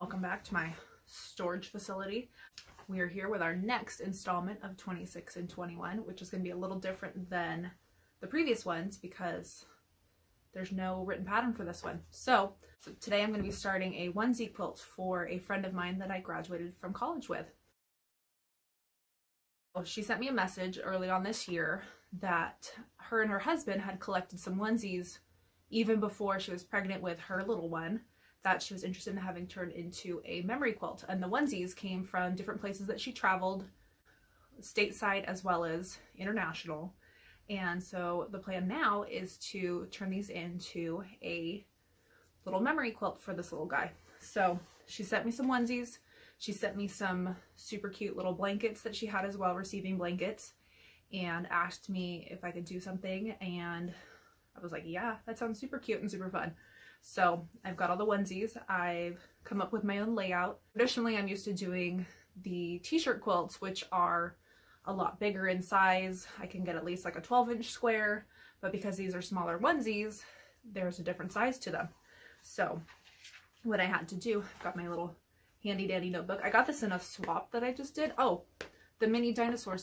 Welcome back to my storage facility. We are here with our next installment of 26 and 21, which is going to be a little different than the previous ones because there's no written pattern for this one. So today I'm going to be starting a onesie quilt for a friend of mine that I graduated from college with. She sent me a message early on this year that her and her husband had collected some onesies even before she was pregnant with her little one, that she was interested in having turned into a memory quilt. And the onesies came from different places that she traveled, stateside as well as international. And so the plan now is to turn these into a little memory quilt for this little guy. So she sent me some onesies. She sent me some super cute little blankets that she had as well, receiving blankets, and asked me if I could do something. And I was like, yeah, that sounds super cute and super fun. So I've got all the onesies. I've come up with my own layout. Traditionally, I'm used to doing the t-shirt quilts, which are a lot bigger in size. I can get at least like a 12-inch square, but because these are smaller onesies, there's a different size to them. So what I had to do, I've got my little handy dandy notebook. I got this in a swap that I just did. Oh, the mini dinosaur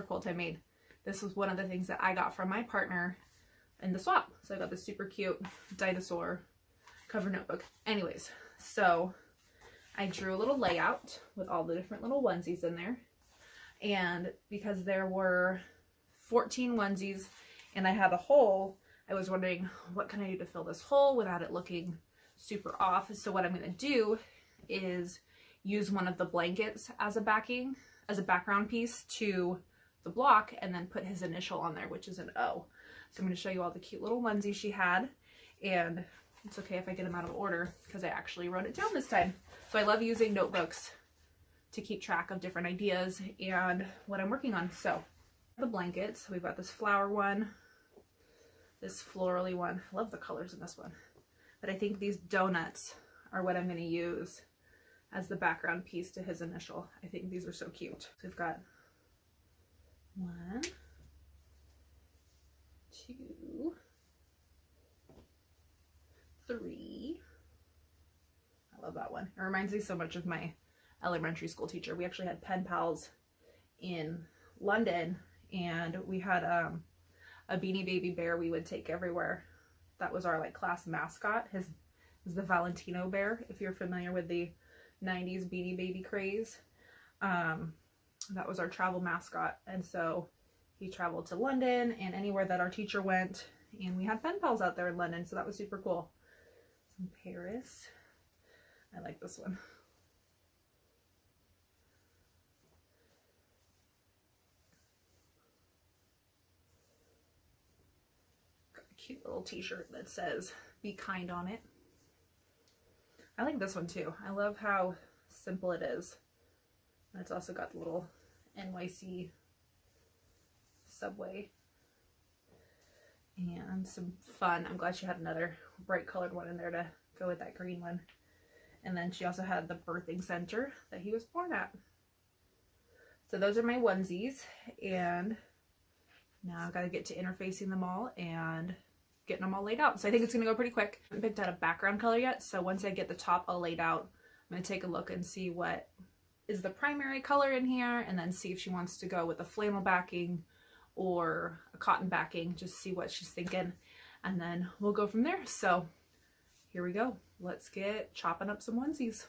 quilt I made. This was one of the things that I got from my partner in the swap. So I got this super cute dinosaur cover notebook. Anyways, so I drew a little layout with all the different little onesies in there. And because there were 14 onesies and I had a hole, I was wondering what can I do to fill this hole without it looking super off. So what I'm going to do is use one of the blankets as a background piece to the block, and then put his initial on there, which is an O. So I'm going to show you all the cute little onesies she had, and it's okay if I get them out of order because I actually wrote it down this time. So I love using notebooks to keep track of different ideas and what I'm working on. So the blankets, we've got this flower one, this florally one. I love the colors in this one, but I think these donuts are what I'm going to use as the background piece to his initial. I think these are so cute. So we've got 1, 2, 3. I love that one. It reminds me so much of my elementary school teacher. We actually had pen pals in London, and we had a Beanie Baby bear we would take everywhere. That was our like class mascot. His was the Valentino bear, if you're familiar with the 90s Beanie Baby craze. That was our travel mascot, and so he traveled to London and anywhere that our teacher went, and we had pen pals out there in London, so that was super cool. Some Paris. I like this one. Got a cute little t-shirt that says "Be kind" on it. I like this one too. I love how simple it is. And it's also got the little NYC subway and some fun. I'm glad she had another bright colored one in there to go with that green one. And then she also had the birthing center that he was born at. So those are my onesies, and now I've got to get to interfacing them all and getting them all laid out. So I think it's going to go pretty quick. I haven't picked out a background color yet, so once I get the top all laid out, I'm going to take a look and see what is the primary color in here, and then see if she wants to go with a flannel backing or a cotton backing, just see what she's thinking, and then we'll go from there. So here we go. Let's get chopping up some onesies.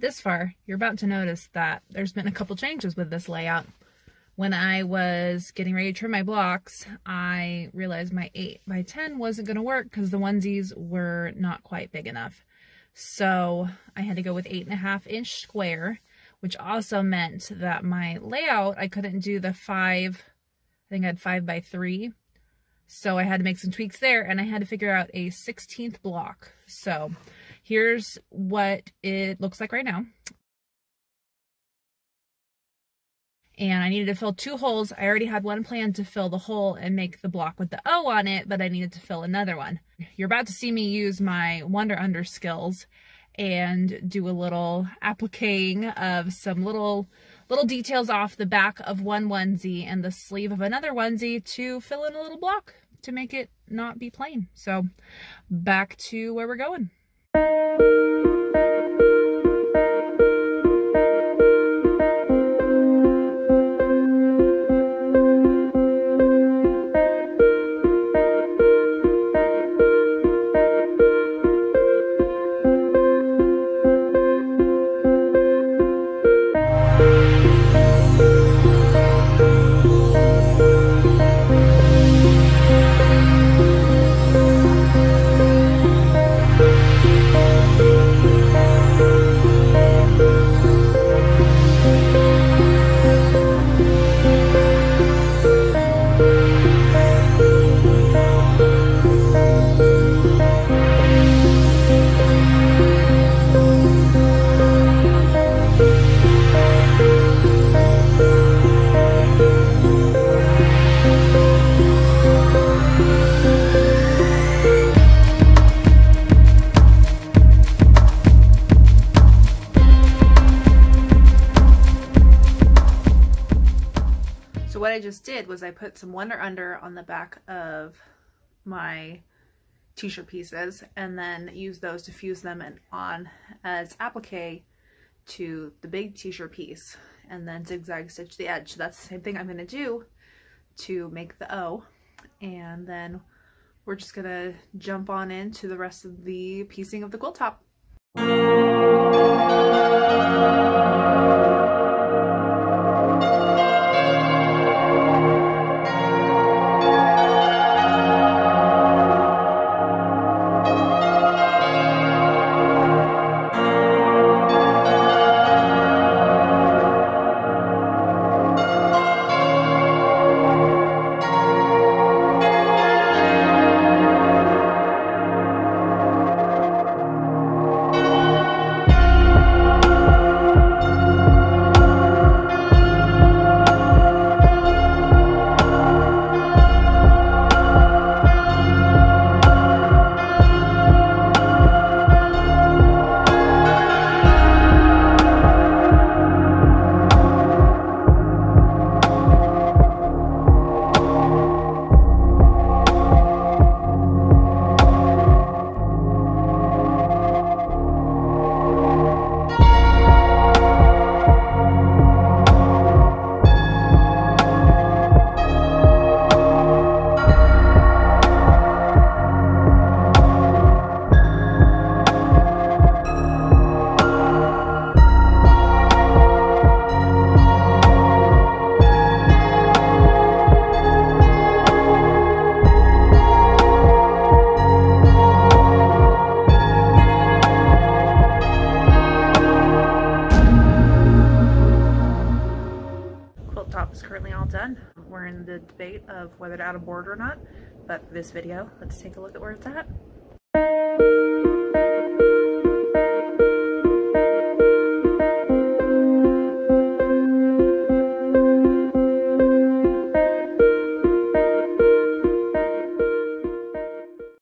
this far, you're about to notice that there's been a couple changes with this layout. When I was getting ready to trim my blocks, I realized my 8x10 wasn't going to work because the onesies were not quite big enough. So I had to go with 8.5-inch square, which also meant that my layout, I couldn't do the 5, I think I had 5x3. So I had to make some tweaks there, and I had to figure out a 16th block. So here's what it looks like right now. And I needed to fill 2 holes. I already had one planned to fill the hole and make the block with the O on it, but I needed to fill another one. You're about to see me use my Wonder Under skills and do a little appliquing of some little details off the back of one onesie and the sleeve of another onesie to fill in a little block to make it not be plain. So back to where we're going. What I just did was I put some Wonder Under on the back of my t-shirt pieces and then used those to fuse them on as applique to the big t-shirt piece and then zigzag stitch the edge. So that's the same thing I'm going to do to make the O, and then we're just going to jump on into the rest of the piecing of the quilt top. We're in the debate of whether to add a border or not, but for this video, let's take a look at where it's at.